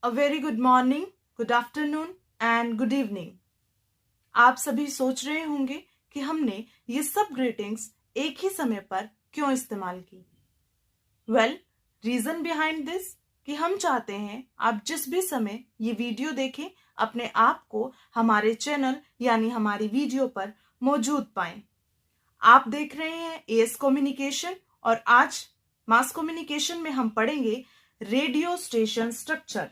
A very good morning, good afternoon and good evening. आप सभी सोच रहे होंगे कि हमने ये सब ग्रीटिंग्स एक ही समय पर क्यों इस्तेमाल की। वेल, रीजन बिहाइंड दिस कि हम चाहते हैं आप जिस भी समय ये वीडियो देखें अपने आप को हमारे चैनल यानी हमारी वीडियो पर मौजूद पाएं। आप देख रहे हैं एएस कम्युनिकेशन और आज मास कम्युनिकेशन में हम पढ़ेंगे रेडियो स्टेशन स्ट्रक्चर।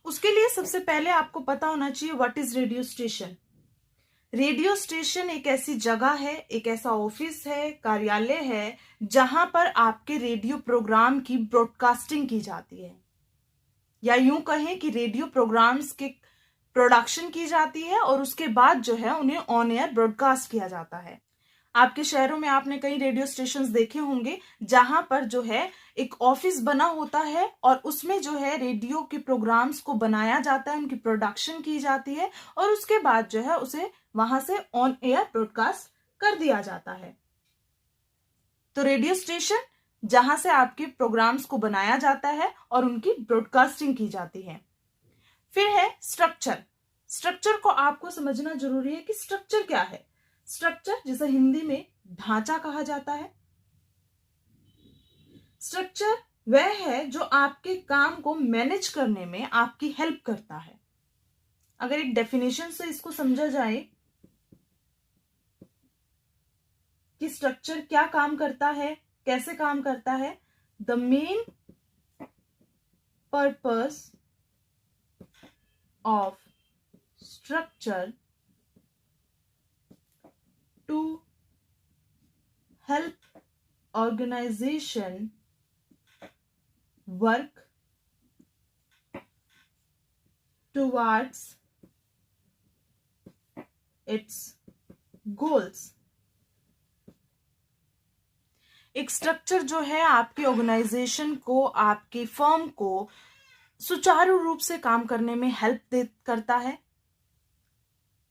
उसके लिए सबसे पहले आपको पता होना चाहिए what is radio station. Radio station एक ऐसी जगह है, एक ऐसा ऑफिस है, कार्यालय है जहां पर आपके रेडियो प्रोग्राम की ब्रॉडकास्टिंग की जाती है, या यूं कहें कि रेडियो प्रोग्राम्स के प्रोडक्शन की जाती है और उसके बाद जो है उन्हें ऑन एयर ब्रॉडकास्ट किया जाता है। आपके शहरों में आपने कई रेडियो स्टेशंस देखे होंगे जहां पर जो है एक ऑफिस बना होता है और उसमें जो है रेडियो के प्रोग्राम्स को बनाया जाता है, उनकी प्रोडक्शन की जाती है और उसके बाद जो है उसे वहां से ऑन एयर ब्रॉडकास्ट कर दिया जाता है। तो रेडियो स्टेशन जहां से आपके प्रोग्राम्स को बनाया जाता है और उनकी ब्रॉडकास्टिंग की जाती है। फिर है स्ट्रक्चर। स्ट्रक्चर को आपको समझना जरूरी है कि स्ट्रक्चर क्या है। स्ट्रक्चर जिसे हिंदी में ढांचा कहा जाता है। स्ट्रक्चर वह है जो आपके काम को मैनेज करने में आपकी हेल्प करता है। अगर एक डेफिनेशन से इसको समझा जाए कि स्ट्रक्चर क्या काम करता है, कैसे काम करता है, the main purpose of structure to help organization work towards its goals। एक स्ट्रक्चर जो है आपकी ऑर्गेनाइजेशन को, आपकी फर्म को सुचारू रूप से काम करने में हेल्प करता है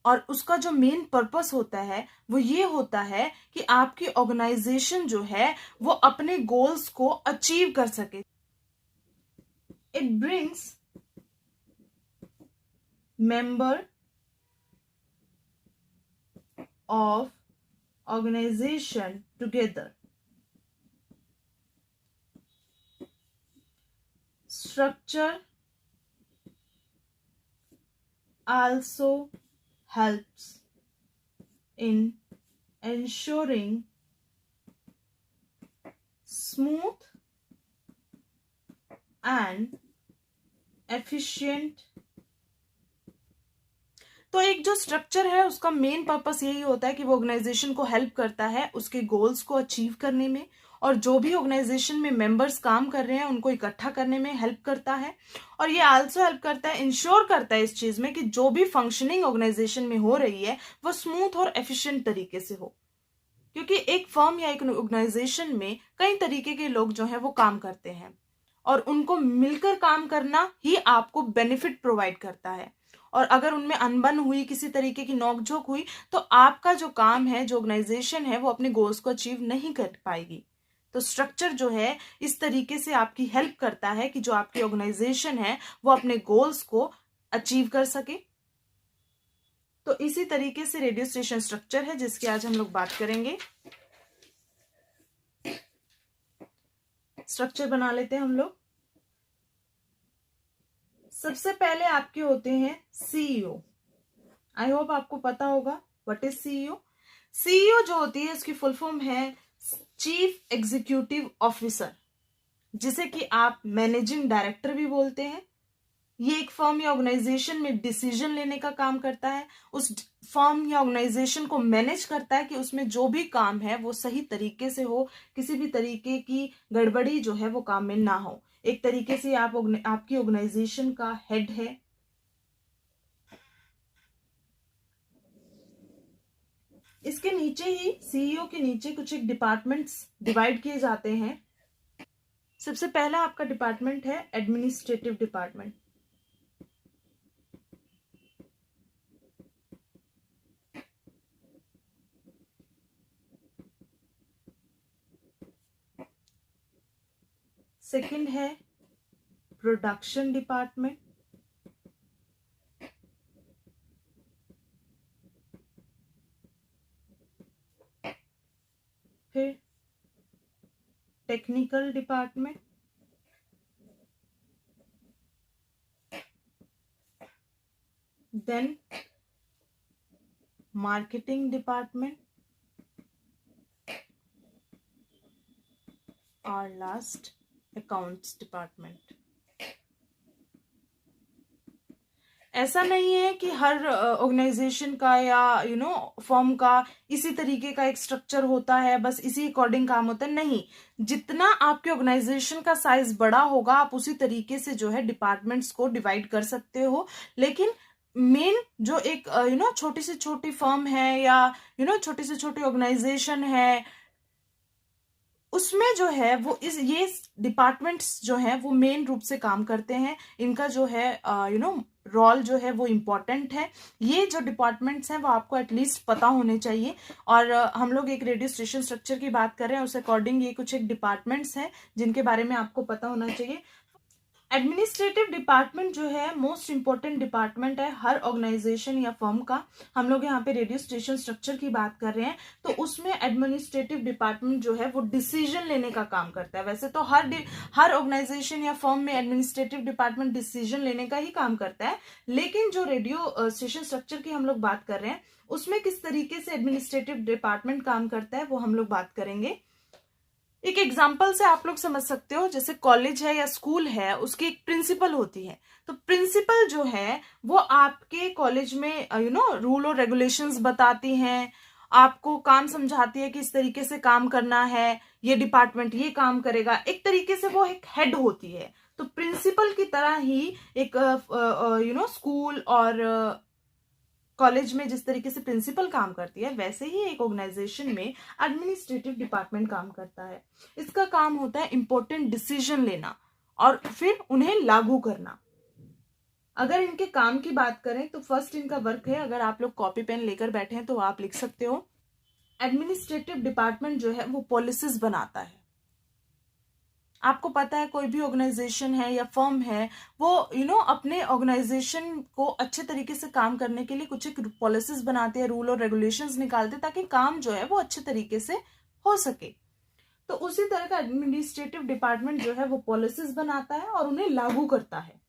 और उसका जो मेन पर्पस होता है वो ये होता है कि आपकी ऑर्गेनाइजेशन जो है वो अपने गोल्स को अचीव कर सके। It brings member of organisation together. Structure also helps in ensuring smooth and efficient। तो एक जो स्ट्रक्चर है उसका मेन पर्पस यही होता है कि वो ऑर्गेनाइजेशन को हेल्प करता है उसके गोल्स को अचीव करने में, और जो भी ऑर्गेनाइजेशन में मेंबर्स काम कर रहे हैं उनको इकट्ठा करने में हेल्प करता है। और ये आल्सो हेल्प करता है, इंश्योर करता है इस चीज में कि जो भी फंक्शनिंग ऑर्गेनाइजेशन में हो रही है वो स्मूथ और एफिशिएंट तरीके से हो, क्योंकि एक फर्म या एक ऑर्गेनाइजेशन में कई तरीके के लोग जो है वो काम करते हैं और उनको मिलकर काम करना ही आपको बेनिफिट प्रोवाइड करता है। और अगर उनमें अनबन हुई, किसी तरीके की नोकझोंक हुई, तो आपका जो काम है, जो ऑर्गेनाइजेशन है, वो अपने गोल्स को अचीव नहीं कर पाएगी। तो स्ट्रक्चर जो है इस तरीके से आपकी हेल्प करता है कि जो आपकी ऑर्गेनाइजेशन है वो अपने गोल्स को अचीव कर सके। तो इसी तरीके से रेडियो स्टेशन स्ट्रक्चर है जिसकी आज हम लोग बात करेंगे। स्ट्रक्चर बना लेते हैं हम लोग। सबसे पहले आपके होते हैं सीईओ। आई होप आपको पता होगा व्हाट इज सीईओ। सीईओ जो होती है उसकी फुल फॉर्म है चीफ एग्जीक्यूटिव ऑफिसर, जिसे कि आप मैनेजिंग डायरेक्टर भी बोलते हैं। ये एक फर्म या ऑर्गेनाइजेशन में डिसीजन लेने का काम करता है, उस फर्म या ऑर्गेनाइजेशन को मैनेज करता है कि उसमें जो भी काम है वो सही तरीके से हो, किसी भी तरीके की गड़बड़ी जो है वो काम में ना हो। एक तरीके से आपकी ऑर्गेनाइजेशन का हेड है। इसके नीचे ही सीईओ के नीचे कुछ एक डिपार्टमेंट्स डिवाइड किए जाते हैं। सबसे पहला आपका डिपार्टमेंट है एडमिनिस्ट्रेटिव डिपार्टमेंट। सेकंड है प्रोडक्शन डिपार्टमेंट, फिर technical department, then marketing department, और लास्ट अकाउंट्स डिपार्टमेंट। ऐसा नहीं है कि हर ऑर्गेनाइजेशन का या फर्म का इसी तरीके का एक स्ट्रक्चर होता है, बस इसी अकॉर्डिंग काम होता है, नहीं। जितना आपके ऑर्गेनाइजेशन का साइज बड़ा होगा आप उसी तरीके से जो है डिपार्टमेंट्स को डिवाइड कर सकते हो। लेकिन मेन जो एक छोटी से छोटी फर्म है या छोटी से छोटी ऑर्गेनाइजेशन है, उसमें जो है वो ये डिपार्टमेंट्स जो हैं वो मेन रूप से काम करते हैं। इनका जो है रोल जो है वो इम्पोर्टेंट है। ये जो डिपार्टमेंट्स हैं वो आपको एटलीस्ट पता होने चाहिए। और हम लोग एक रेडियो स्टेशन स्ट्रक्चर की बात कर रहे हैं, उस अकॉर्डिंग ये कुछ एक डिपार्टमेंट्स हैं जिनके बारे में आपको पता होना चाहिए। एडमिनिस्ट्रेटिव डिपार्टमेंट जो है मोस्ट इंपॉर्टेंट डिपार्टमेंट है हर ऑर्गेनाइजेशन या फर्म का। हम लोग यहाँ पे रेडियो स्टेशन स्ट्रक्चर की बात कर रहे हैं, तो उसमें एडमिनिस्ट्रेटिव डिपार्टमेंट जो है वो डिसीजन लेने का काम करता है। वैसे तो हर ऑर्गेनाइजेशन या फर्म में एडमिनिस्ट्रेटिव डिपार्टमेंट डिसीजन लेने का ही काम करता है, लेकिन जो रेडियो स्टेशन स्ट्रक्चर की हम लोग बात कर रहे हैं उसमें किस तरीके से एडमिनिस्ट्रेटिव डिपार्टमेंट काम करता है वो हम लोग बात करेंगे। एक एग्जाम्पल से आप लोग समझ सकते हो, जैसे कॉलेज है या स्कूल है, उसकी एक प्रिंसिपल होती है। तो प्रिंसिपल जो है वो आपके कॉलेज में रूल और रेगुलेशंस बताती हैं, आपको काम समझाती है कि इस तरीके से काम करना है, ये डिपार्टमेंट ये काम करेगा। एक तरीके से वो एक हेड होती है। तो प्रिंसिपल की तरह ही एक स्कूल और कॉलेज में जिस तरीके से प्रिंसिपल काम करती है, वैसे ही एक ऑर्गेनाइजेशन में एडमिनिस्ट्रेटिव डिपार्टमेंट काम करता है। इसका काम होता है इंपॉर्टेंट डिसीजन लेना और फिर उन्हें लागू करना। अगर इनके काम की बात करें तो फर्स्ट इनका वर्क है, अगर आप लोग कॉपी पेन लेकर बैठे हैं तो आप लिख सकते हो। एडमिनिस्ट्रेटिव डिपार्टमेंट जो है वो पॉलिसीज बनाता है। आपको पता है कोई भी ऑर्गेनाइजेशन है या फर्म है वो अपने ऑर्गेनाइजेशन को अच्छे तरीके से काम करने के लिए कुछ एक पॉलिसीज बनाते हैं, रूल और रेगुलेशंस निकालते हैं ताकि काम जो है वो अच्छे तरीके से हो सके। तो उसी तरह का एडमिनिस्ट्रेटिव डिपार्टमेंट जो है वो पॉलिसीज बनाता है और उन्हें लागू करता है।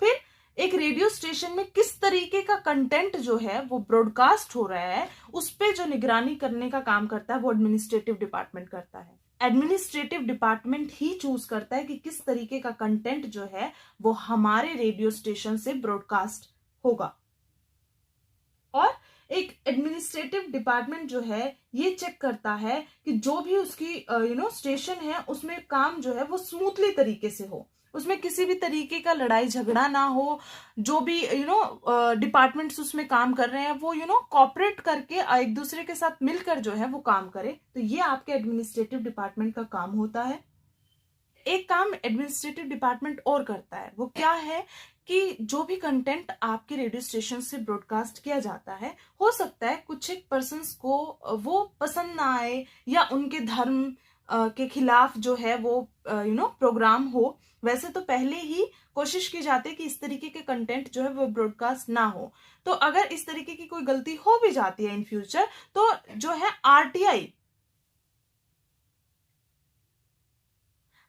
फिर एक रेडियो स्टेशन में किस तरीके का कंटेंट जो है वो ब्रॉडकास्ट हो रहा है उस पे जो निगरानी करने का काम करता है वो एडमिनिस्ट्रेटिव डिपार्टमेंट करता है। एडमिनिस्ट्रेटिव डिपार्टमेंट ही चूज करता है कि किस तरीके का कंटेंट जो है वो हमारे रेडियो स्टेशन से ब्रॉडकास्ट होगा। और एक एडमिनिस्ट्रेटिव डिपार्टमेंट जो है ये चेक करता है कि जो भी उसकी स्टेशन है उसमें काम जो है वो स्मूथली तरीके से हो, उसमें किसी भी तरीके का लड़ाई झगड़ा ना हो। जो भी डिपार्टमेंट्स उसमें काम कर रहे हैं वो कोऑपरेट करके एक दूसरे के साथ मिलकर जो है वो काम करे। तो ये आपके एडमिनिस्ट्रेटिव डिपार्टमेंट का काम होता है। एक काम एडमिनिस्ट्रेटिव डिपार्टमेंट और करता है, वो क्या है कि जो भी कंटेंट आपके रेडियो स्टेशन से ब्रॉडकास्ट किया जाता है, हो सकता है कुछ एक पर्सन्स को वो पसंद ना आए या उनके धर्म के खिलाफ जो है वो प्रोग्राम हो। वैसे तो पहले ही कोशिश की जाती है कि इस तरीके के कंटेंट जो है वो ब्रॉडकास्ट ना हो। तो अगर इस तरीके की कोई गलती हो भी जाती है इन फ्यूचर तो जो है RTI,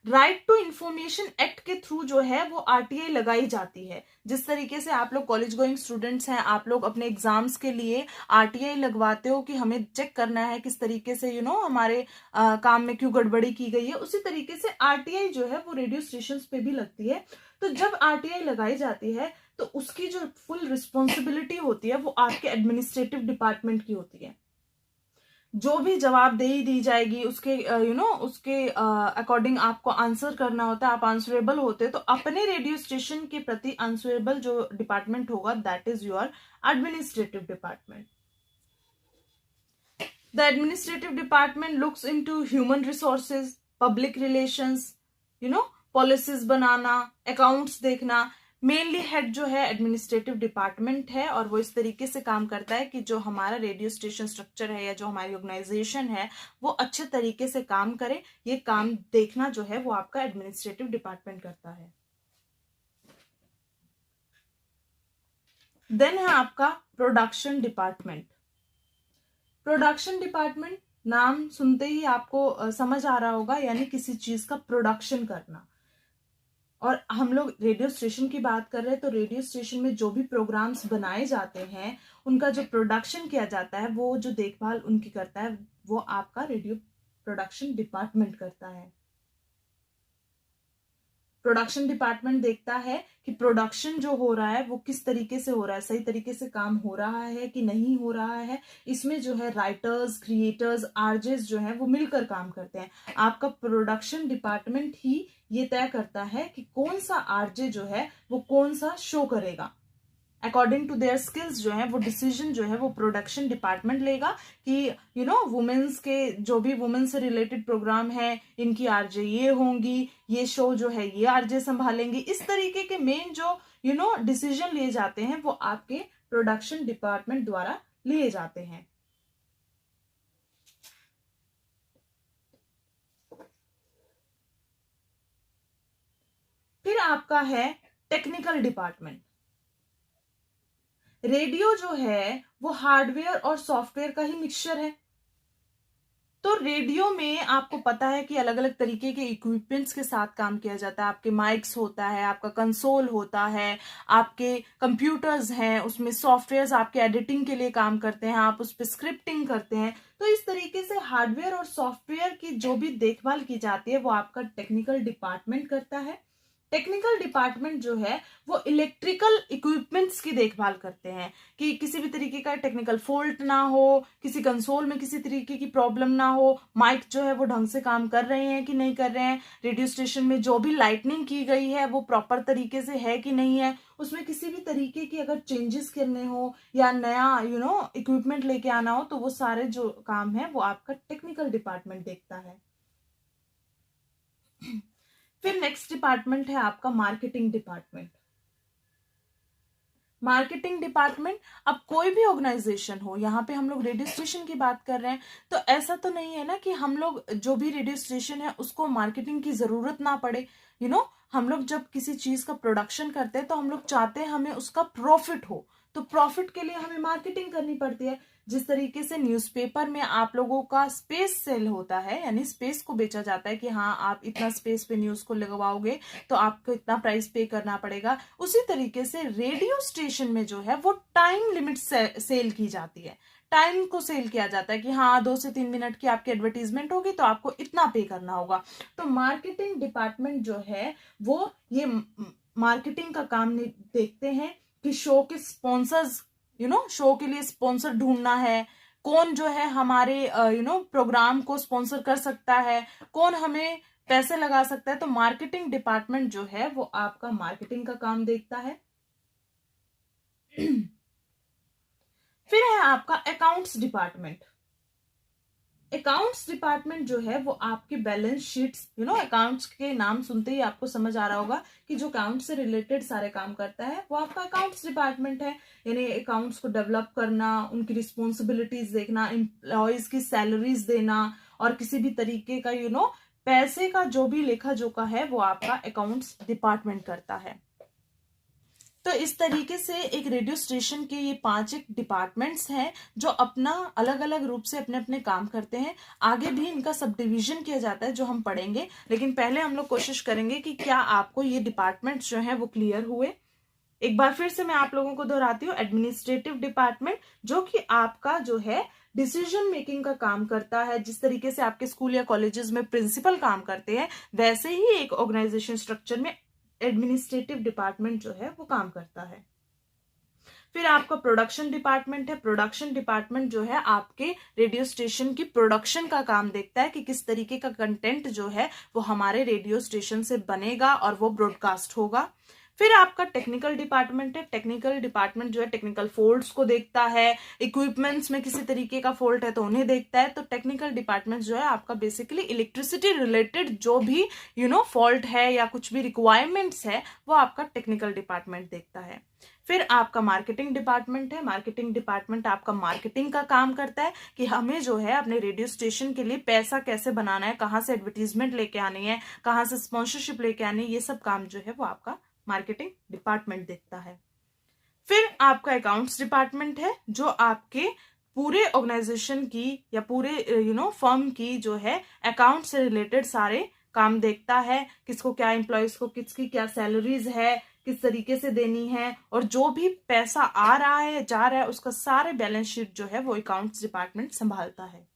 right to information act के थ्रू जो है वो आरटीआई लगाई जाती है। जिस तरीके से आप लोग कॉलेज गोइंग स्टूडेंट्स हैं, आप लोग अपने एग्जाम्स के लिए आरटीआई लगवाते हो कि हमें चेक करना है किस तरीके से हमारे काम में क्यों गड़बड़ी की गई है, उसी तरीके से आरटीआई जो है वो रेडियो स्टेशन पे भी लगती है। तो जब आरटीआई लगाई जाती है तो उसकी जो फुल रिस्पॉन्सिबिलिटी होती है वो आपके एडमिनिस्ट्रेटिव डिपार्टमेंट की होती है। जो भी जवाबदेही दी जाएगी उसके उसके अकॉर्डिंग आपको आंसर करना होता है, आप आंसरेबल होते हैं। तो अपने रेडियो स्टेशन के प्रति आंसरेबल जो डिपार्टमेंट होगा that is your administrative department. The administrative department looks into human resources, public relations, policies banana, accounts देखना। मेनली हेड जो है एडमिनिस्ट्रेटिव डिपार्टमेंट है, और वो इस तरीके से काम करता है कि जो हमारा रेडियो स्टेशन स्ट्रक्चर है या जो हमारी ऑर्गेनाइजेशन है वो अच्छे तरीके से काम करे। ये काम देखना जो है वो आपका एडमिनिस्ट्रेटिव डिपार्टमेंट करता है। देन है आपका प्रोडक्शन डिपार्टमेंट। प्रोडक्शन डिपार्टमेंट नाम सुनते ही आपको समझ आ रहा होगा, यानी किसी चीज का प्रोडक्शन करना। और हम लोग रेडियो स्टेशन की बात कर रहे हैं, तो रेडियो स्टेशन में जो भी प्रोग्राम्स बनाए जाते हैं उनका जो प्रोडक्शन किया जाता है, वो जो देखभाल उनकी करता है, वो आपका रेडियो प्रोडक्शन डिपार्टमेंट करता है। प्रोडक्शन डिपार्टमेंट देखता है कि प्रोडक्शन जो हो रहा है वो किस तरीके से हो रहा है, सही तरीके से काम हो रहा है कि नहीं हो रहा है। इसमें जो है राइटर्स, क्रिएटर्स, आरजेस जो है वो मिलकर काम करते हैं। आपका प्रोडक्शन डिपार्टमेंट ही ये तय करता है कि कौन सा आरजे जो है वो कौन सा शो करेगा। अकॉर्डिंग टू देयर स्किल्स जो है वो डिसीजन जो है वो प्रोडक्शन डिपार्टमेंट लेगा कि वुमेन्स के जो भी वुमेन से रिलेटेड प्रोग्राम है, इनकी आरजे ये होंगी, ये शो जो है ये आरजे संभालेंगे। इस तरीके के मेन जो डिसीजन लिए जाते हैं वो आपके प्रोडक्शन डिपार्टमेंट द्वारा लिए जाते हैं। फिर आपका है टेक्निकल डिपार्टमेंट। रेडियो जो है वो हार्डवेयर और सॉफ्टवेयर का ही मिक्सचर है। तो रेडियो में आपको पता है कि अलग अलग तरीके के इक्विपमेंट्स के साथ काम किया जाता है। आपके माइक्स होता है, आपका कंसोल होता है, आपके कंप्यूटर्स हैं, उसमें सॉफ्टवेयर्स आपके एडिटिंग के लिए काम करते हैं, आप उस पर स्क्रिप्टिंग करते हैं। तो इस तरीके से हार्डवेयर और सॉफ्टवेयर की जो भी देखभाल की जाती है वो आपका टेक्निकल डिपार्टमेंट करता है। टेक्निकल डिपार्टमेंट जो है वो इलेक्ट्रिकल इक्विपमेंट्स की देखभाल करते हैं कि किसी भी तरीके का टेक्निकल फॉल्ट ना हो, किसी कंसोल में किसी तरीके की प्रॉब्लम ना हो, माइक जो है वो ढंग से काम कर रहे हैं कि नहीं कर रहे हैं, रेडियो स्टेशन में जो भी लाइटनिंग की गई है वो प्रॉपर तरीके से है कि नहीं है, उसमें किसी भी तरीके की अगर चेंजेस करने हो या नया इक्विपमेंट लेके आना हो, तो वो सारे जो काम है वो आपका टेक्निकल डिपार्टमेंट देखता है। फिर नेक्स्ट डिपार्टमेंट है आपका मार्केटिंग डिपार्टमेंट। मार्केटिंग डिपार्टमेंट, अब कोई भी ऑर्गेनाइजेशन हो, यहाँ पे हम लोग रेडियो स्टेशन की बात कर रहे हैं, तो ऐसा तो नहीं है ना कि हम लोग जो भी रेडियो स्टेशन है उसको मार्केटिंग की जरूरत ना पड़े। हम लोग जब किसी चीज का प्रोडक्शन करते हैं तो हम लोग चाहते हैं हमें उसका प्रॉफिट हो, तो प्रॉफिट के लिए हमें मार्केटिंग करनी पड़ती है। जिस तरीके से न्यूज़पेपर में आप लोगों का स्पेस सेल होता है, यानी स्पेस को बेचा जाता है कि हाँ आप इतना स्पेस पे न्यूज को लगवाओगे तो आपको इतना प्राइस पे करना पड़ेगा, उसी तरीके से रेडियो स्टेशन में जो है वो टाइम लिमिट सेल की जाती है। टाइम को सेल किया जाता है कि हाँ 2 से 3 मिनट की आपकी एडवर्टीजमेंट होगी तो आपको इतना पे करना होगा। तो मार्केटिंग डिपार्टमेंट जो है वो ये मार्केटिंग का काम देखते हैं कि शो के स्पॉन्सर्स, शो के लिए स्पॉन्सर ढूंढना है, कौन जो है हमारे प्रोग्राम को स्पॉन्सर कर सकता है, कौन हमें पैसे लगा सकता है। तो मार्केटिंग डिपार्टमेंट जो है वो आपका मार्केटिंग का काम देखता है। फिर है आपका अकाउंट्स डिपार्टमेंट। अकाउंट्स डिपार्टमेंट जो है वो आपकी बैलेंस शीट्स, अकाउंट्स के नाम सुनते ही आपको समझ आ रहा होगा कि जो अकाउंट से रिलेटेड सारे काम करता है वो आपका अकाउंट्स डिपार्टमेंट है। यानी अकाउंट्स को डेवलप करना, उनकी रिस्पॉन्सिबिलिटीज देखना, एम्प्लॉयज की सैलरीज देना, और किसी भी तरीके का पैसे का जो भी लेखा जोखा है वो आपका अकाउंट्स डिपार्टमेंट करता है। तो इस तरीके से एक रेडियो स्टेशन के ये 5 एक डिपार्टमेंट्स हैं जो अपना अलग अलग रूप से अपने अपने काम करते हैं। आगे भी इनका सब डिवीजन किया जाता है जो हम पढ़ेंगे, लेकिन पहले हम लोग कोशिश करेंगे कि क्या आपको ये डिपार्टमेंट्स जो है वो क्लियर हुए। एक बार फिर से मैं आप लोगों को दोहराती हूँ, एडमिनिस्ट्रेटिव डिपार्टमेंट जो कि आपका जो है डिसीजन मेकिंग का काम करता है। जिस तरीके से आपके स्कूल या कॉलेजेस में प्रिंसिपल काम करते हैं, वैसे ही एक ऑर्गेनाइजेशन स्ट्रक्चर में एडमिनिस्ट्रेटिव डिपार्टमेंट जो है वो काम करता है। फिर आपका प्रोडक्शन डिपार्टमेंट है। प्रोडक्शन डिपार्टमेंट जो है आपके रेडियो स्टेशन की प्रोडक्शन का काम देखता है कि किस तरीके का कंटेंट जो है वो हमारे रेडियो स्टेशन से बनेगा और वो ब्रॉडकास्ट होगा। फिर आपका टेक्निकल डिपार्टमेंट है। टेक्निकल डिपार्टमेंट जो है टेक्निकल फॉल्ट्स को देखता है, इक्विपमेंट्स में किसी तरीके का फॉल्ट है तो उन्हें देखता है। तो टेक्निकल डिपार्टमेंट जो है आपका बेसिकली इलेक्ट्रिसिटी रिलेटेड जो भी फॉल्ट है या कुछ भी रिक्वायरमेंट्स है वो आपका टेक्निकल डिपार्टमेंट देखता है। फिर आपका मार्केटिंग डिपार्टमेंट है। मार्केटिंग डिपार्टमेंट आपका मार्केटिंग का काम करता है कि हमें जो है अपने रेडियो स्टेशन के लिए पैसा कैसे बनाना है, कहाँ से एडवर्टीजमेंट लेके आनी है, कहाँ से स्पॉन्सरशिप लेके आनी है, ये सब काम जो है वो आपका मार्केटिंग डिपार्टमेंट देखता है। फिर आपका अकाउंट्स डिपार्टमेंट है जो आपके पूरे ऑर्गेनाइजेशन की या पूरे फर्म की जो है अकाउंट से रिलेटेड सारे काम देखता है, किसको क्या, एम्प्लॉयज को किसकी क्या सैलरीज है, किस तरीके से देनी है, और जो भी पैसा आ रहा है जा रहा है उसका सारे बैलेंस शीट जो है वो अकाउंट्स डिपार्टमेंट संभालता है।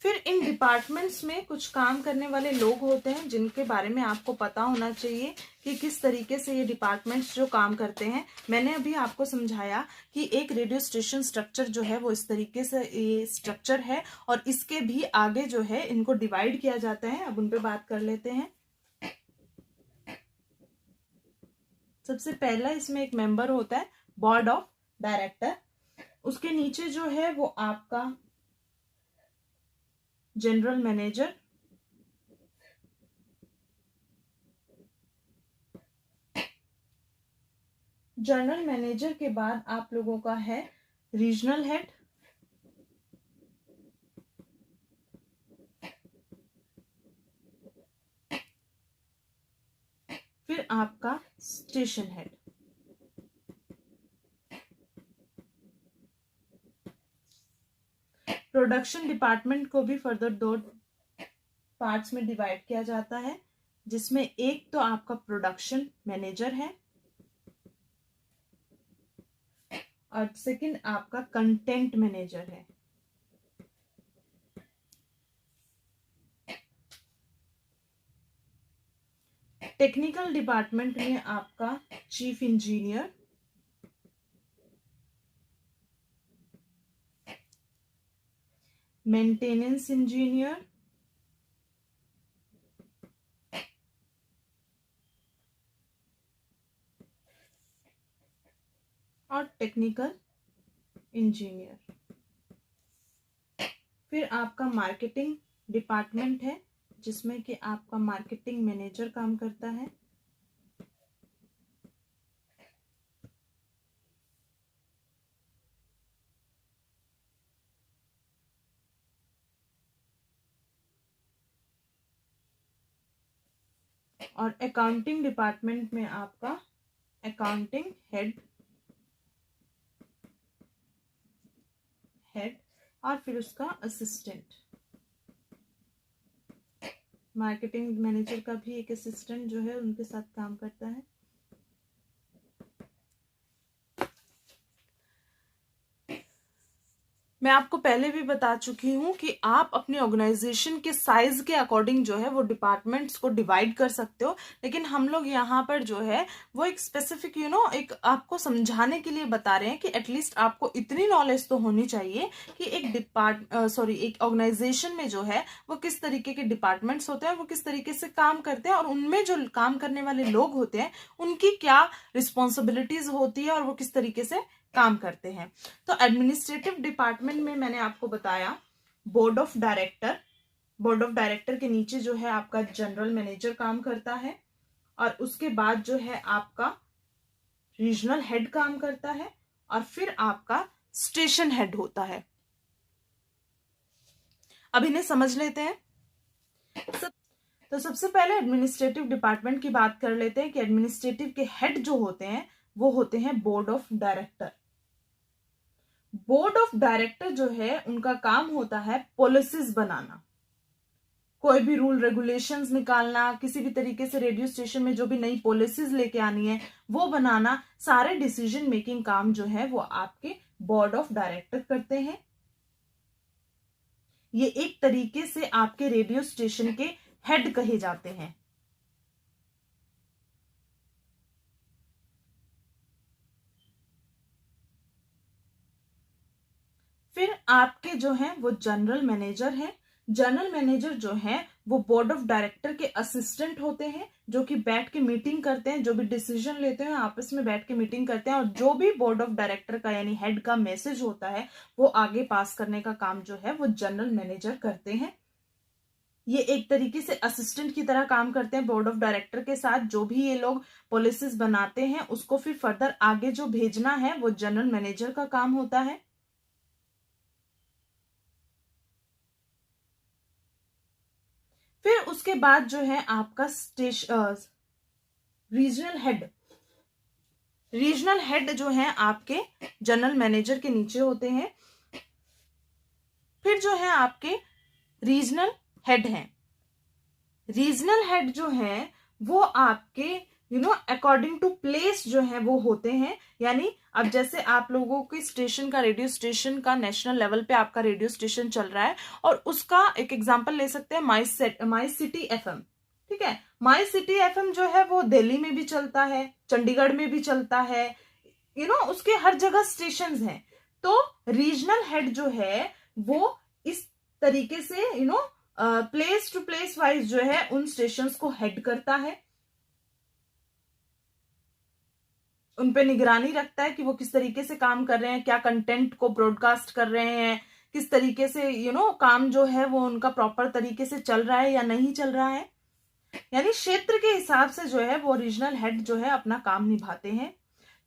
फिर इन डिपार्टमेंट्स में कुछ काम करने वाले लोग होते हैं जिनके बारे में आपको पता होना चाहिए कि किस तरीके से ये डिपार्टमेंट्स जो काम करते हैं। मैंने अभी आपको समझाया कि एक रेडियो स्टेशन स्ट्रक्चर जो है वो इस तरीके से ये स्ट्रक्चर है, और इसके भी आगे जो है इनको डिवाइड किया जाता है। अब उन पे बात कर लेते हैं। सबसे पहला इसमें एक मेंबर होता है बोर्ड ऑफ डायरेक्टर। उसके नीचे जो है वो आपका जनरल मैनेजर, जनरल मैनेजर के बाद आप लोगों का है रीजनल हेड, फिर आपका स्टेशन हेड। प्रोडक्शन डिपार्टमेंट को भी फर्दर 2 पार्ट्स में डिवाइड किया जाता है, जिसमें एक तो आपका प्रोडक्शन मैनेजर है और सेकंड आपका कंटेंट मैनेजर है। टेक्निकल डिपार्टमेंट में आपका चीफ इंजीनियर, मेंटेनेंस इंजीनियर, और टेक्निकल इंजीनियर। फिर आपका मार्केटिंग डिपार्टमेंट है जिसमें कि आपका मार्केटिंग मैनेजर काम करता है, और अकाउंटिंग डिपार्टमेंट में आपका अकाउंटिंग हेड और फिर उसका असिस्टेंट। मार्केटिंग मैनेजर का भी एक असिस्टेंट जो है उनके साथ काम करता है। मैं आपको पहले भी बता चुकी हूँ कि आप अपने ऑर्गेनाइजेशन के साइज के अकॉर्डिंग जो है वो डिपार्टमेंट्स को डिवाइड कर सकते हो, लेकिन हम लोग यहाँ पर जो है वो एक स्पेसिफिक एक आपको समझाने के लिए बता रहे हैं कि एटलीस्ट आपको इतनी नॉलेज तो होनी चाहिए कि एक ऑर्गेनाइजेशन में जो है वो किस तरीके के डिपार्टमेंट्स होते हैं, वो किस तरीके से काम करते हैं, और उनमें जो काम करने वाले लोग होते हैं उनकी क्या रिस्पॉन्सिबिलिटीज होती है और वो किस तरीके से काम करते हैं। तो एडमिनिस्ट्रेटिव डिपार्टमेंट में मैंने आपको बताया board of director. Board of director के नीचे जो है आपका जनरल मैनेजर काम करता है, और उसके बाद जो है आपका रीजनल हेड काम करता है, और फिर आपका स्टेशन हेड होता है। अब इन्हें समझ लेते हैं। तो सबसे पहले एडमिनिस्ट्रेटिव डिपार्टमेंट की बात कर लेते हैं कि एडमिनिस्ट्रेटिव के हेड जो होते हैं वो होते हैं board of director. Board of director जो है उनका काम होता है पॉलिसीज बनाना, कोई भी रूल रेगुलेशंस निकालना, किसी भी तरीके से रेडियो स्टेशन में जो भी नई पॉलिसीज लेके आनी है वो बनाना, सारे डिसीजन मेकिंग काम जो है वो आपके बोर्ड ऑफ डायरेक्टर करते हैं। ये एक तरीके से आपके रेडियो स्टेशन के हेड कहे जाते हैं। फिर आपके जो है वो जनरल मैनेजर हैं। जनरल मैनेजर जो है वो बोर्ड ऑफ डायरेक्टर के असिस्टेंट होते हैं, जो कि बैठ के मीटिंग करते हैं, जो भी डिसीजन लेते हैं आपस में बैठ के मीटिंग करते हैं, और जो भी बोर्ड ऑफ डायरेक्टर का यानी हेड का मैसेज होता है वो आगे पास करने का काम जो है वो जनरल मैनेजर करते हैं। ये एक तरीके से असिस्टेंट की तरह काम करते हैं बोर्ड ऑफ डायरेक्टर के साथ। जो भी ये लोग पॉलिसीज बनाते हैं उसको फिर फर्दर आगे जो भेजना है वो जनरल मैनेजर का काम होता है। फिर उसके बाद जो है आपका रीजनल हेड। रीजनल हेड जो है आपके जनरल मैनेजर के नीचे होते हैं। फिर जो है आपके रीजनल हेड हैं। रीजनल हेड जो है वो आपके अकॉर्डिंग टू प्लेस जो है वो होते हैं। यानी अब जैसे आप लोगों के स्टेशन का, रेडियो स्टेशन का नेशनल लेवल पे आपका रेडियो स्टेशन चल रहा है, और उसका एक एग्जांपल ले सकते हैं माई सिटी एफएम। ठीक है, माई सिटी एफएम जो है वो दिल्ली में भी चलता है, चंडीगढ़ में भी चलता है, उसके हर जगह स्टेशन हैं। तो रीजनल हेड जो है वो इस तरीके से प्लेस टू प्लेस वाइज जो है उन स्टेशंस को हेड करता है, उन पे निगरानी रखता है कि वो किस तरीके से काम कर रहे हैं, क्या कंटेंट को ब्रॉडकास्ट कर रहे हैं, किस तरीके से काम जो है वो उनका प्रॉपर तरीके से चल रहा है या नहीं चल रहा है। यानी क्षेत्र के हिसाब से जो है वो रीजनल हेड जो है अपना काम निभाते हैं।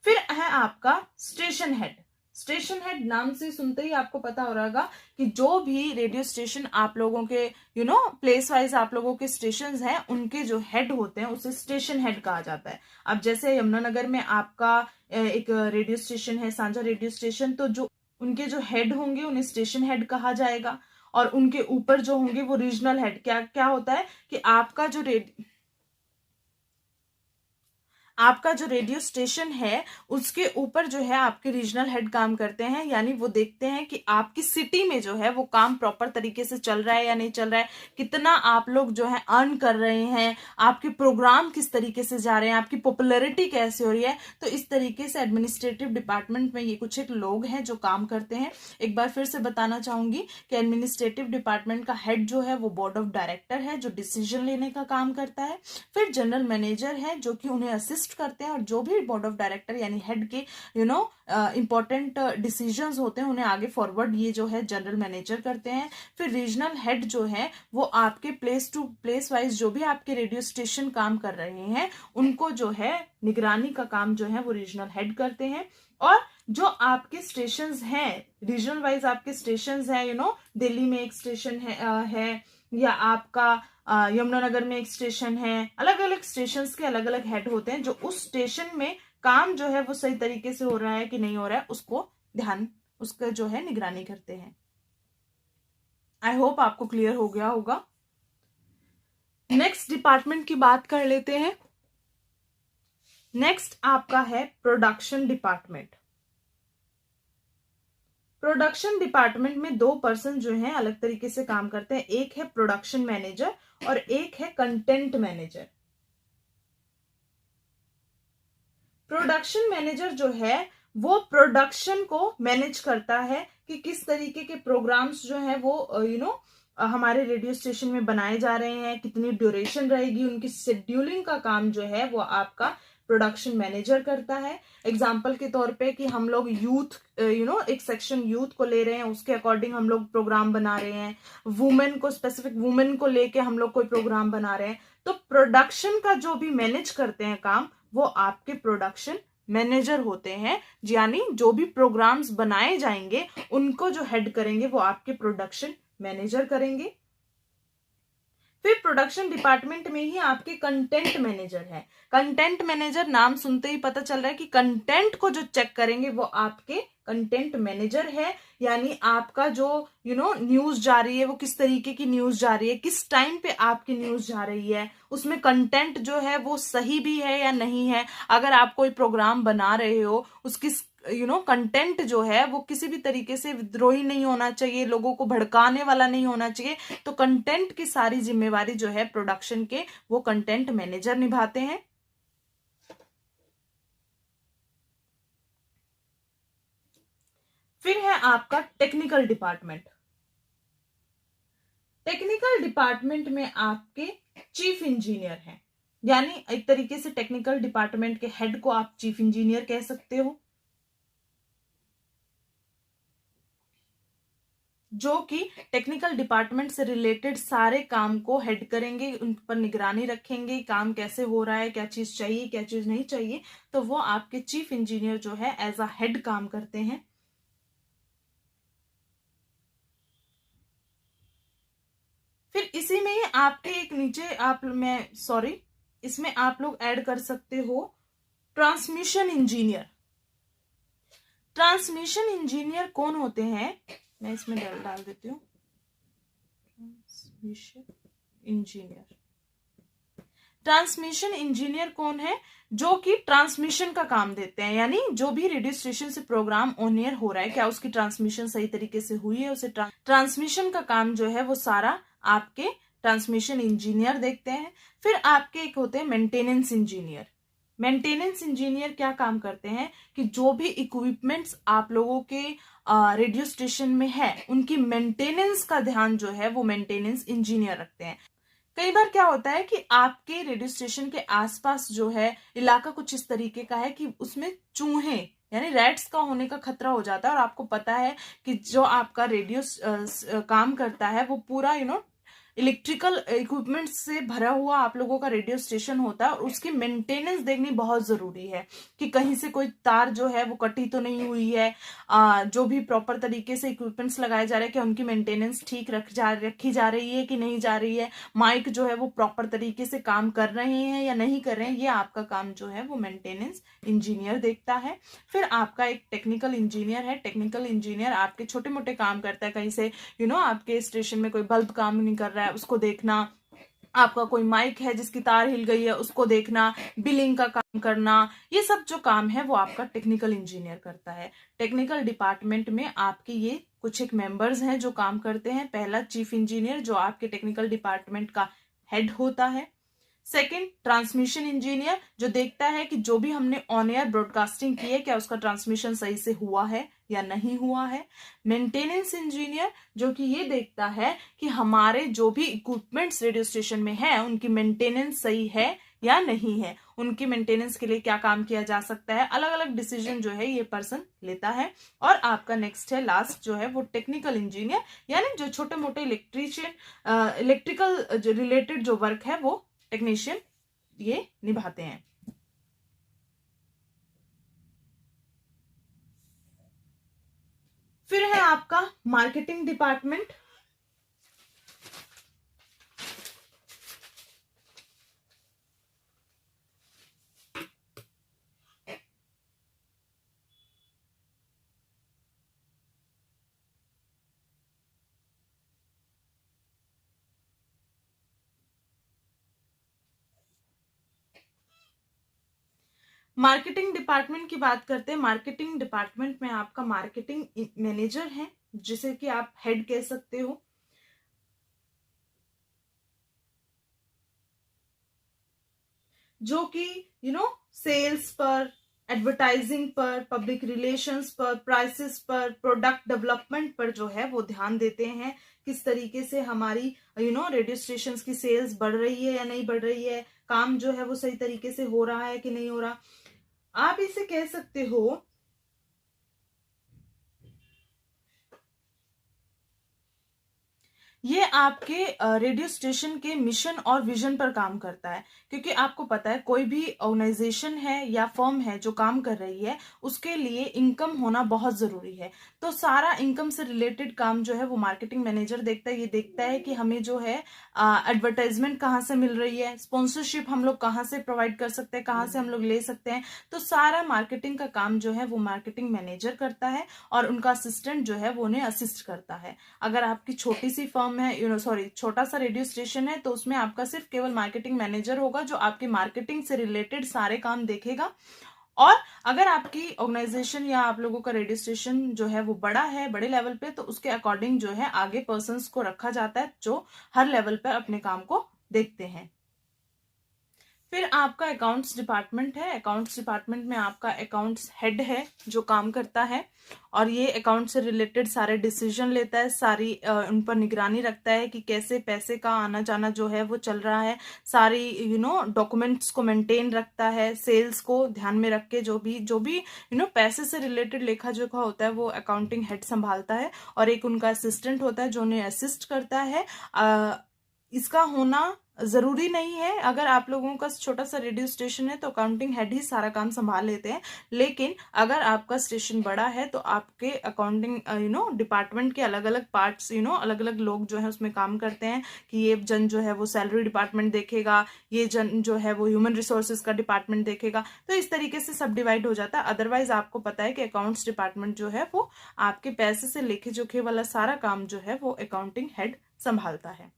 फिर है आपका स्टेशन हेड। स्टेशन हेड नाम से सुनते ही आपको पता हो रहा होगा कि जो भी रेडियो स्टेशन आप लोगों के प्लेस वाइज आप लोगों के स्टेशंस हैं, उनके जो हेड होते हैं उसे स्टेशन हेड कहा जाता है। अब जैसे यमुनानगर में आपका एक रेडियो स्टेशन है, सांझा रेडियो स्टेशन, तो जो उनके जो हेड होंगे उन्हें स्टेशन हेड कहा जाएगा, और उनके ऊपर जो होंगे वो रीजनल हेड। क्या क्या होता है कि आपका जो रेडियो स्टेशन है उसके ऊपर जो है आपके रीजनल हेड काम करते हैं। यानी वो देखते हैं कि आपकी सिटी में जो है वो काम प्रॉपर तरीके से चल रहा है या नहीं चल रहा है, कितना आप लोग जो है अर्न कर रहे हैं, आपके प्रोग्राम किस तरीके से जा रहे हैं, आपकी पॉपुलैरिटी कैसे हो रही है। तो इस तरीके से एडमिनिस्ट्रेटिव डिपार्टमेंट में ये कुछ एक लोग हैं जो काम करते हैं। एक बार फिर से बताना चाहूंगी कि एडमिनिस्ट्रेटिव डिपार्टमेंट का हेड जो है वो बोर्ड ऑफ डायरेक्टर है, जो डिसीजन लेने का काम करता है। फिर जनरल मैनेजर है जो कि उन्हें असिस्ट करते हैं, और जो भी बोर्ड ऑफ डायरेक्टर यानी हेड के इंपॉर्टेंट डिसीजंस होते हैं उन्हें आगे फॉरवर्ड ये जो है जनरल मैनेजर करते हैं। फिर रीजनल हेड जो है वो आपके प्लेस टू प्लेस वाइज जो भी आपके रेडियो स्टेशन काम कर रहे हैं उनको जो है निगरानी का काम जो है वो रीजनल हेड करते हैं। और जो आपके स्टेशंस हैं रीजनल वाइज, आपके स्टेशंस हैं दिल्ली में एक स्टेशन है या आपका यमुनानगर में एक स्टेशन है, अलग अलग स्टेशंस के अलग अलग हेड होते हैं जो उस स्टेशन में काम जो है वो सही तरीके से हो रहा है कि नहीं हो रहा है उसका जो है निगरानी करते हैं। आई होप आपको क्लियर हो गया होगा। नेक्स्ट डिपार्टमेंट की बात कर लेते हैं। नेक्स्ट आपका है प्रोडक्शन डिपार्टमेंट। प्रोडक्शन डिपार्टमेंट में दो पर्सन जो हैं अलग तरीके से काम करते हैं, एक है प्रोडक्शन मैनेजर और एक है कंटेंट मैनेजर। प्रोडक्शन मैनेजर जो है वो प्रोडक्शन को मैनेज करता है कि किस तरीके के प्रोग्राम्स जो है वो हमारे रेडियो स्टेशन में बनाए जा रहे हैं, कितनी ड्यूरेशन रहेगी, उनकी शेड्यूलिंग का काम जो है वो आपका प्रोडक्शन मैनेजर करता है। एग्जाम्पल के तौर पे कि हम लोग यूथ एक सेक्शन यूथ को ले रहे हैं, उसके अकॉर्डिंग हम लोग प्रोग्राम बना रहे हैं, वुमेन को स्पेसिफिक वुमेन को लेके हम लोग कोई प्रोग्राम बना रहे हैं, तो प्रोडक्शन का जो भी मैनेज करते हैं काम वो आपके प्रोडक्शन मैनेजर होते हैं। यानी जो भी प्रोग्राम्स बनाए जाएंगे उनको जो हेड करेंगे वो आपके प्रोडक्शन मैनेजर करेंगे। फिर प्रोडक्शन डिपार्टमेंट में ही आपके कंटेंट मैनेजर है। कंटेंट मैनेजर नाम सुनते ही पता चल रहा है कि कंटेंट को जो चेक करेंगे वो आपके कंटेंट मैनेजर है। यानी आपका जो न्यूज जा रही है वो किस तरीके की न्यूज जा रही है, किस टाइम पे आपकी न्यूज जा रही है, उसमें कंटेंट जो है वो सही भी है या नहीं है। अगर आप कोई प्रोग्राम बना रहे हो उसकी कंटेंट जो है वो किसी भी तरीके से विद्रोही नहीं होना चाहिए, लोगों को भड़काने वाला नहीं होना चाहिए, तो कंटेंट की सारी जिम्मेवारी जो है प्रोडक्शन के वो कंटेंट मैनेजर निभाते हैं। फिर है आपका टेक्निकल डिपार्टमेंट। टेक्निकल डिपार्टमेंट में आपके चीफ इंजीनियर हैं, यानी एक तरीके से टेक्निकल डिपार्टमेंट के हेड को आप चीफ इंजीनियर कह सकते हो, जो कि टेक्निकल डिपार्टमेंट से रिलेटेड सारे काम को हेड करेंगे, उन पर निगरानी रखेंगे, काम कैसे हो रहा है, क्या चीज चाहिए क्या चीज नहीं चाहिए, तो वो आपके चीफ इंजीनियर जो है एज अ हेड काम करते हैं। फिर इसी में ही आपके एक नीचे इसमें आप लोग ऐड कर सकते हो ट्रांसमिशन इंजीनियर। ट्रांसमिशन इंजीनियर कौन होते हैं, मैं इसमें डाल देती हूँ। ट्रांसमिशन इंजीनियर कौन है, जो कि ट्रांसमिशन का काम देते हैं, यानी जो भी रेडियो स्टेशन से प्रोग्राम ऑन एयर हो रहा है, क्या उसकी ट्रांसमिशन सही तरीके से हुई है, उसे ट्रांसमिशन का काम जो है वो सारा आपके ट्रांसमिशन इंजीनियर देखते हैं। फिर आपके एक होते हैं मेंटेनेंस इंजीनियर। मेंटेनेंस इंजीनियर क्या काम करते हैं कि जो भी इक्विपमेंट्स आप लोगों के रेडियो स्टेशन में है, उनकी मेंटेनेंस का ध्यान जो है वो मेंटेनेंस इंजीनियर रखते हैं। कई बार क्या होता है कि आपके रेडियो स्टेशन के आसपास जो है इलाका कुछ इस तरीके का है कि उसमें चूहे यानी रैट्स का होने का खतरा हो जाता है, और आपको पता है कि जो आपका रेडियो काम करता है वो पूरा इलेक्ट्रिकल इक्विपमेंट से भरा हुआ आप लोगों का रेडियो स्टेशन होता है, और उसकी मेंटेनेंस देखनी बहुत जरूरी है कि कहीं से कोई तार जो है वो कटी तो नहीं हुई है, जो भी प्रॉपर तरीके से इक्विपमेंट्स लगाए जा रहे हैं कि उनकी मेंटेनेंस ठीक रखी जा रही है कि नहीं जा रही है, माइक जो है वो प्रॉपर तरीके से काम कर रहे हैं या नहीं कर रहे हैं, ये आपका काम जो है वो मेंटेनेंस इंजीनियर देखता है। फिर आपका एक टेक्निकल इंजीनियर है। टेक्निकल इंजीनियर आपके छोटे मोटे काम करता है, कहीं से आपके स्टेशन में कोई बल्ब काम नहीं कर रहा है उसको देखना, आपका कोई माइक है जिसकी तार हिल गई है उसको देखना, बिलिंग का काम करना, ये सब जो काम है वो आपका टेक्निकल इंजीनियर करता है। टेक्निकल डिपार्टमेंट में आपके ये कुछ एक मेंबर्स हैं जो काम करते हैं। पहला चीफ इंजीनियर जो आपके टेक्निकल डिपार्टमेंट का हेड होता है। सेकंड ट्रांसमिशन इंजीनियर जो देखता है कि जो भी हमने ऑन एयर ब्रॉडकास्टिंग की है क्या उसका ट्रांसमिशन सही से हुआ है या नहीं हुआ है। मेंटेनेंस इंजीनियर जो कि ये देखता है कि हमारे जो भी इक्विपमेंट्स रेडियो स्टेशन में है उनकी मेंटेनेंस सही है या नहीं है, उनकी मेंटेनेंस के लिए क्या काम किया जा सकता है, अलग अलग डिसीजन जो है ये पर्सन लेता है। और आपका नेक्स्ट है लास्ट जो है वो टेक्निकल इंजीनियर, यानी जो छोटे मोटे इलेक्ट्रिकल रिलेटेड जो वर्क है वो टेक्नीशियन ये निभाते हैं। फिर है आपका मार्केटिंग डिपार्टमेंट। मार्केटिंग डिपार्टमेंट की बात करते हैं। मार्केटिंग डिपार्टमेंट में आपका मार्केटिंग मैनेजर है, जिसे कि आप हेड कह सकते हो, जो कि सेल्स पर, एडवर्टाइजिंग पर, पब्लिक रिलेशंस पर, प्राइसेस पर, प्रोडक्ट डेवलपमेंट पर जो है वो ध्यान देते हैं। किस तरीके से हमारी रेडियो स्टेशंस की सेल्स बढ़ रही है या नहीं बढ़ रही है, काम जो है वो सही तरीके से हो रहा है कि नहीं हो रहा। आप इसे कह सकते हो ये आपके रेडियो स्टेशन के मिशन और विजन पर काम करता है, क्योंकि आपको पता है कोई भी ऑर्गेनाइजेशन है या फर्म है जो काम कर रही है उसके लिए इनकम होना बहुत जरूरी है। तो सारा इनकम से रिलेटेड काम जो है वो मार्केटिंग मैनेजर देखता है। ये देखता है कि हमें जो है एडवर्टाइजमेंट कहाँ से मिल रही है, स्पॉन्सरशिप हम लोग कहाँ से प्रोवाइड कर सकते हैं, कहाँ से हम लोग ले सकते हैं। तो सारा मार्केटिंग का काम जो है वो मार्केटिंग मैनेजर करता है, और उनका असिस्टेंट जो है वो उन्हें असिस्ट करता है। अगर आपकी छोटी सी फर्म है छोटा सा रेडियो स्टेशन है तो उसमें आपका सिर्फ केवल मार्केटिंग मैनेजर होगा जो आपकी मार्केटिंग से रिलेटेड सारे काम देखेगा। और अगर आपकी ऑर्गेनाइजेशन या आप लोगों का रेडियो स्टेशन जो है वो बड़ा है, बड़े लेवल पे, तो उसके अकॉर्डिंग जो है आगे पर्सन्स को रखा जाता है जो हर लेवल पर अपने काम को देखते हैं। फिर आपका अकाउंट्स डिपार्टमेंट है। अकाउंट्स डिपार्टमेंट में आपका अकाउंट्स हेड है जो काम करता है और ये अकाउंट से रिलेटेड सारे डिसीजन लेता है, सारी उन पर निगरानी रखता है कि कैसे पैसे का आना जाना जो है वो चल रहा है, सारी डॉक्यूमेंट्स को मेंटेन रखता है, सेल्स को ध्यान में रख के जो भी पैसे से रिलेटेड लेखा जोखा होता है वो अकाउंटिंग हेड संभालता है। और एक उनका असिस्टेंट होता है जो उन्हें असिस्ट करता है। इसका होना जरूरी नहीं है, अगर आप लोगों का छोटा सा रेडियो स्टेशन है तो अकाउंटिंग हेड ही सारा काम संभाल लेते हैं, लेकिन अगर आपका स्टेशन बड़ा है तो आपके अकाउंटिंग डिपार्टमेंट के अलग अलग पार्ट्स अलग अलग लोग जो है उसमें काम करते हैं कि ये जन जो है वो सैलरी डिपार्टमेंट देखेगा, ये जन जो है वो ह्यूमन रिसोर्सेज का डिपार्टमेंट देखेगा। तो इस तरीके से सब डिवाइड हो जाता है। अदरवाइज आपको पता है कि अकाउंट्स डिपार्टमेंट जो है वो आपके पैसे से लेखे जोखे वाला सारा काम जो है वो अकाउंटिंग हेड संभालता है।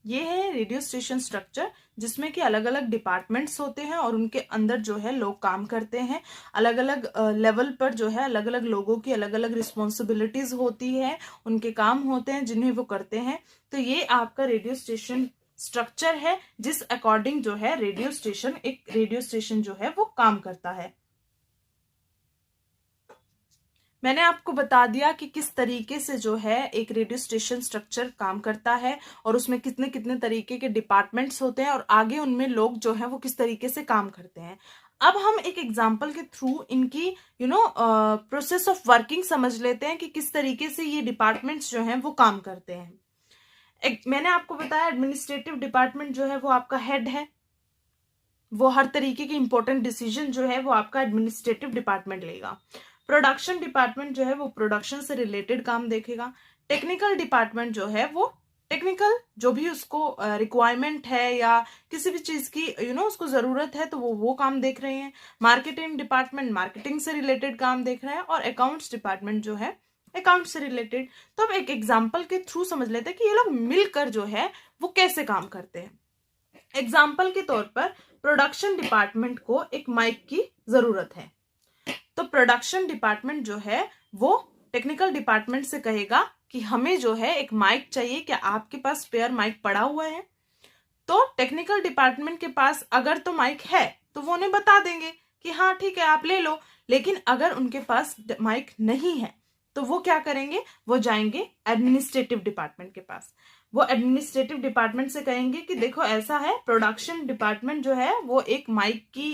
ये है रेडियो स्टेशन स्ट्रक्चर, जिसमें कि अलग अलग डिपार्टमेंट्स होते हैं और उनके अंदर जो है लोग काम करते हैं। अलग अलग लेवल पर जो है अलग अलग लोगों की अलग अलग रिस्पॉन्सिबिलिटीज होती है, उनके काम होते हैं जिन्हें वो करते हैं। तो ये आपका रेडियो स्टेशन स्ट्रक्चर है जिस अकॉर्डिंग जो है एक रेडियो स्टेशन जो है वो काम करता है। मैंने आपको बता दिया कि किस तरीके से जो है एक रेडियो स्टेशन स्ट्रक्चर काम करता है और उसमें कितने कितने तरीके के डिपार्टमेंट्स होते हैं और आगे उनमें लोग जो है वो किस तरीके से काम करते हैं। अब हम एक एग्जांपल के थ्रू इनकी प्रोसेस ऑफ वर्किंग समझ लेते हैं कि किस तरीके से ये डिपार्टमेंट्स जो हैं वो काम करते हैं। मैंने आपको बताया एडमिनिस्ट्रेटिव डिपार्टमेंट जो है वो आपका हेड है, वो हर तरीके के इंपॉर्टेंट डिसीजन जो है वो आपका एडमिनिस्ट्रेटिव डिपार्टमेंट लेगा। प्रोडक्शन डिपार्टमेंट जो है वो प्रोडक्शन से रिलेटेड काम देखेगा। टेक्निकल डिपार्टमेंट जो है वो टेक्निकल जो भी उसको रिक्वायरमेंट है या किसी भी चीज की उसको जरूरत है तो वो काम देख रहे हैं। मार्केटिंग डिपार्टमेंट मार्केटिंग से रिलेटेड काम देख रहा है और अकाउंट्स डिपार्टमेंट जो है अकाउंट से रिलेटेड। तो अब एक एग्जाम्पल के थ्रू समझ लेते हैं कि ये लोग मिलकर जो है वो कैसे काम करते हैं। एग्जाम्पल के तौर पर प्रोडक्शन डिपार्टमेंट को एक माइक की जरूरत है, तो प्रोडक्शन डिपार्टमेंट जो है वो टेक्निकल डिपार्टमेंट से कहेगा कि हमें जो है एक माइक चाहिए, क्या आपके पास स्पेयर माइक पड़ा हुआ है? तो टेक्निकल डिपार्टमेंट के पास अगर तो माइक है तो वो उन्हें बता देंगे कि हाँ ठीक है आप ले लो, लेकिन अगर उनके पास माइक नहीं है तो वो क्या करेंगे, वो जाएंगे एडमिनिस्ट्रेटिव डिपार्टमेंट के पास। वो एडमिनिस्ट्रेटिव डिपार्टमेंट से कहेंगे कि देखो ऐसा है, प्रोडक्शन डिपार्टमेंट जो है वो एक माइक की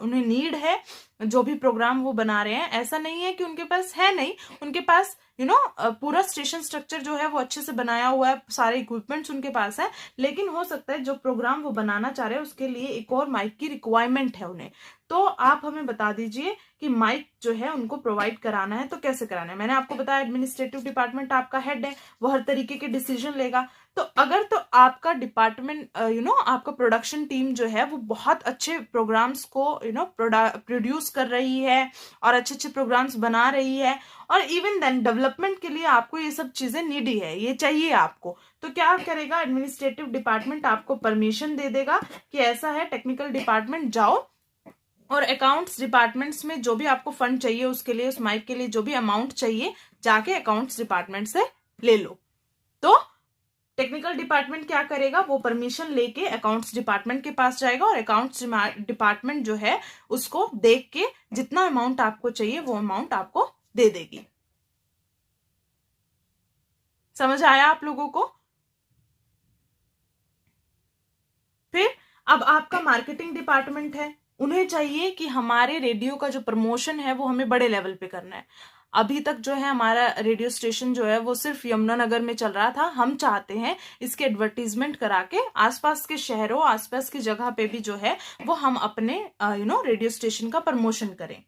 उन्हें नीड है, जो भी प्रोग्राम वो बना रहे हैं ऐसा नहीं है कि उनके पास है नहीं, उनके पास पूरा स्टेशन स्ट्रक्चर जो है वो अच्छे से बनाया हुआ है, सारे इक्विपमेंट्स उनके पास है, लेकिन हो सकता है जो प्रोग्राम वो बनाना चाह रहे हैं उसके लिए एक और माइक की रिक्वायरमेंट है उन्हें। तो आप हमें बता दीजिए कि माइक जो है उनको प्रोवाइड कराना है तो कैसे कराना है। मैंने आपको बताया एडमिनिस्ट्रेटिव डिपार्टमेंट आपका हेड है, वो हर तरीके के डिसीजन लेगा। तो अगर तो आपका डिपार्टमेंट आपका प्रोडक्शन टीम जो है वो बहुत अच्छे प्रोग्राम्स को प्रोड्यूस कर रही है और अच्छे अच्छे प्रोग्राम्स बना रही है और इवन देन डेवलपमेंट के लिए आपको ये सब चीजें नीडी है, ये चाहिए आपको, तो क्या करेगा एडमिनिस्ट्रेटिव डिपार्टमेंट आपको परमिशन दे देगा कि ऐसा है टेक्निकल डिपार्टमेंट जाओ और अकाउंट्स डिपार्टमेंट्स में जो भी आपको फंड चाहिए उसके लिए, उस माइक के लिए जो भी अमाउंट चाहिए जाके अकाउंट्स डिपार्टमेंट से ले लो। तो टेक्निकल डिपार्टमेंट क्या करेगा, वो परमिशन लेके अकाउंट्स डिपार्टमेंट के पास जाएगा और अकाउंट्स डिपार्टमेंट जो है उसको देख के जितना अमाउंट आपको चाहिए वो अमाउंट आपको दे देगी। समझ आया आप लोगों को? फिर अब आपका मार्केटिंग डिपार्टमेंट है, उन्हें चाहिए कि हमारे रेडियो का जो प्रमोशन है वो हमें बड़े लेवल पे करना है। अभी तक जो है हमारा रेडियो स्टेशन जो है वो सिर्फ यमुनानगर में चल रहा था, हम चाहते हैं इसके एडवर्टीजमेंट करा के आसपास के शहरों आसपास की जगह पे भी जो है वो हम अपने रेडियो स्टेशन का प्रमोशन करें।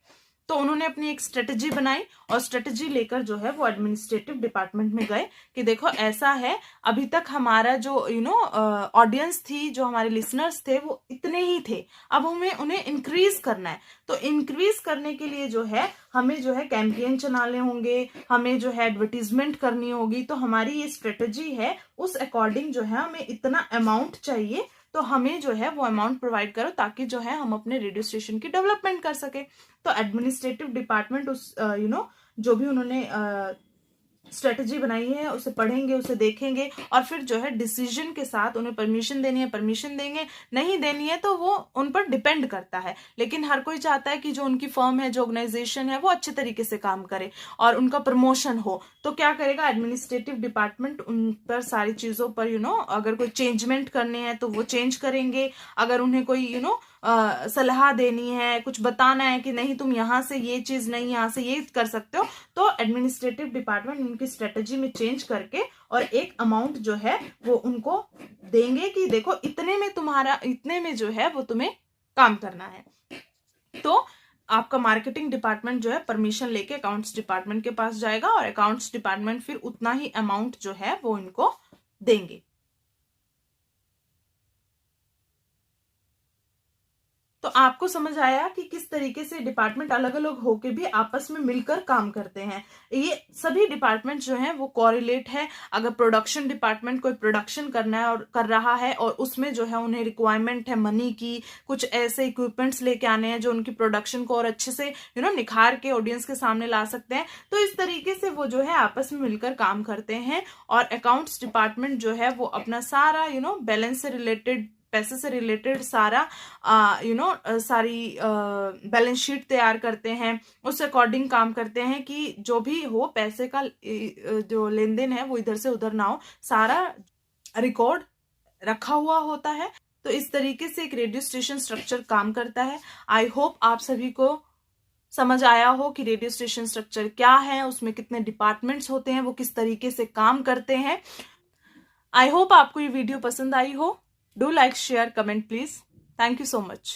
तो उन्होंने अपनी एक स्ट्रेटजी बनाई और स्ट्रेटजी लेकर जो है वो एडमिनिस्ट्रेटिव डिपार्टमेंट में गए कि देखो ऐसा है, अभी तक हमारा जो ऑडियंस थी, जो हमारे लिसनर्स थे वो इतने ही थे, अब हमें उन्हें इंक्रीज करना है। तो इंक्रीज करने के लिए जो है हमें जो है कैंपेन चलाने होंगे, हमें जो है एडवर्टीजमेंट करनी होगी। तो हमारी ये स्ट्रेटजी है, उस अकॉर्डिंग जो है हमें इतना अमाउंट चाहिए, तो हमें जो है वो अमाउंट प्रोवाइड करो ताकि जो है हम अपने रेडियो स्टेशन की डेवलपमेंट कर सके। तो एडमिनिस्ट्रेटिव डिपार्टमेंट उस जो भी उन्होंने स्ट्रेटजी बनाई है उसे पढ़ेंगे, उसे देखेंगे और फिर जो है डिसीजन के साथ उन्हें परमिशन देनी है परमिशन देंगे, नहीं देनी है तो वो उन पर डिपेंड करता है। लेकिन हर कोई चाहता है कि जो उनकी फर्म है, जो ऑर्गेनाइजेशन है, वो अच्छे तरीके से काम करे और उनका प्रमोशन हो। तो क्या करेगा एडमिनिस्ट्रेटिव डिपार्टमेंट, उन पर सारी चीजों पर अगर कोई चेंजमेंट करने हैं तो वो चेंज करेंगे। अगर उन्हें कोई सलाह देनी है, कुछ बताना है कि नहीं तुम यहाँ से ये चीज नहीं, यहाँ से ये कर सकते हो, तो एडमिनिस्ट्रेटिव डिपार्टमेंट उनकी स्ट्रेटजी में चेंज करके और एक अमाउंट जो है वो उनको देंगे कि देखो इतने में तुम्हारा, इतने में जो है वो तुम्हें काम करना है। तो आपका मार्केटिंग डिपार्टमेंट जो है परमिशन लेके अकाउंट्स डिपार्टमेंट के पास जाएगा और अकाउंट्स डिपार्टमेंट फिर उतना ही अमाउंट जो है वो इनको देंगे। तो आपको समझ आया कि किस तरीके से डिपार्टमेंट अलग अलग होके भी आपस में मिलकर काम करते हैं। ये सभी डिपार्टमेंट जो हैं वो कोरिलेट है। अगर प्रोडक्शन डिपार्टमेंट कोई प्रोडक्शन करना है और कर रहा है और उसमें जो है उन्हें रिक्वायरमेंट है मनी की, कुछ ऐसे इक्विपमेंट्स लेके आने हैं जो उनकी प्रोडक्शन को और अच्छे से निखार के ऑडियंस के सामने ला सकते हैं, तो इस तरीके से वो जो है आपस में मिलकर काम करते हैं। और अकाउंट्स डिपार्टमेंट जो है वो अपना सारा बैलेंस से रिलेटेड, पैसे से रिलेटेड सारा सारी बैलेंस शीट तैयार करते हैं, उस अकॉर्डिंग काम करते हैं कि जो भी हो पैसे का जो लेन देन है वो इधर से उधर ना हो, सारा रिकॉर्ड रखा हुआ होता है। तो इस तरीके से एक रेडियो स्टेशन स्ट्रक्चर काम करता है। आई होप आप सभी को समझ आया हो कि रेडियो स्टेशन स्ट्रक्चर क्या है, उसमें कितने डिपार्टमेंट्स होते हैं, वो किस तरीके से काम करते हैं। आई होप आपको ये वीडियो पसंद आई हो। Do like, share, comment please. Thank you so much.